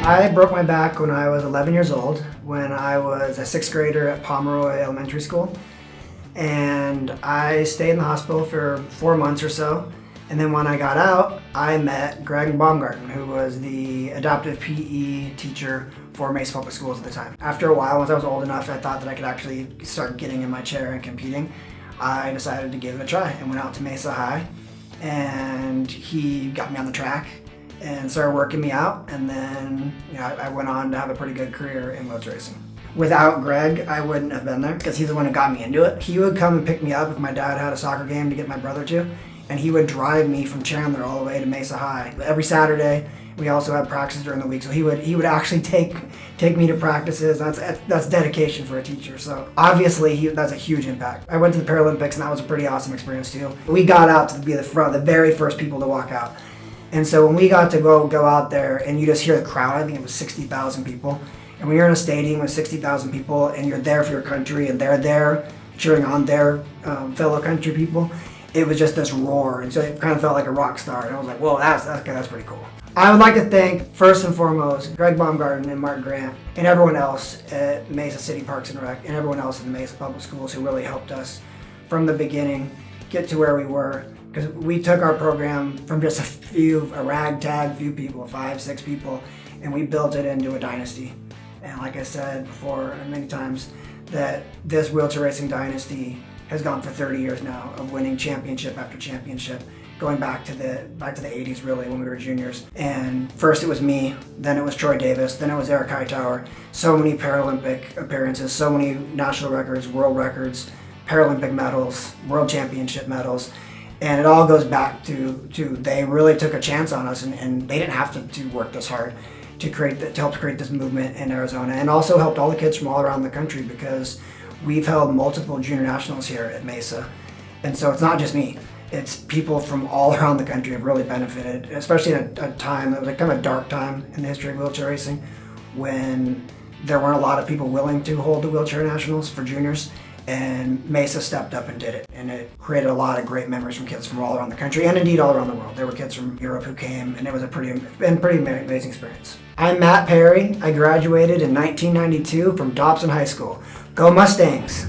I broke my back when I was 11 years old, when I was a sixth grader at Pomeroy Elementary School. And I stayed in the hospital for 4 months or so. And then when I got out, I met Greg Baumgarten, who was the adaptive PE teacher for Mesa Public Schools at the time. After a while, once I was old enough, I thought that I could actually start getting in my chair and competing. I decided to give it a try and went out to Mesa High, and he got me on the track and started working me out, and then I went on to have a pretty good career in wheelchair racing. Without Greg, I wouldn't have been there because he's the one who got me into it. He would come and pick me up if my dad had a soccer game to get my brother to, and he would drive me from Chandler all the way to Mesa High. Every Saturday, we also had practices during the week, so he would actually take me to practices. That's dedication for a teacher. So obviously, that's a huge impact. I went to the Paralympics, and that was a pretty awesome experience too. We got out to be the very first people to walk out. And so when we got to go out there and you just hear the crowd, I think it was 60,000 people. And when you're in a stadium with 60,000 people and you're there for your country and they're there cheering on their fellow country people, it was just this roar. And so it kind of felt like a rock star. And I was like, whoa, that's pretty cool. I would like to thank, first and foremost, Greg Baumgarten and Mark Grant and everyone else at Mesa City Parks and Rec and everyone else in the Mesa Public Schools who really helped us from the beginning get to where we were. Because we took our program from just a ragtag few people, 5, 6 people, and we built it into a dynasty. And like I said before many times, that this wheelchair racing dynasty has gone for 30 years now of winning championship after championship, going back to the 80s really when we were juniors. And first it was me, then it was Troy Davis, then it was Eric Hightower. So many Paralympic appearances, so many national records, world records, Paralympic medals, world championship medals. And it all goes back to they really took a chance on us, and they didn't have to work this hard to help create this movement in Arizona, and also helped all the kids from all around the country, because we've held multiple junior nationals here at Mesa. And so it's not just me, it's people from all around the country have really benefited, especially at a time that was kind of a dark time in the history of wheelchair racing, when there weren't a lot of people willing to hold the wheelchair nationals for juniors. And Mesa stepped up and did it, and it created a lot of great memories from kids from all around the country, and indeed all around the world. There were kids from Europe who came, and it was a pretty amazing experience. I'm Matt Parry. I graduated in 1992 from Dobson High School. Go Mustangs!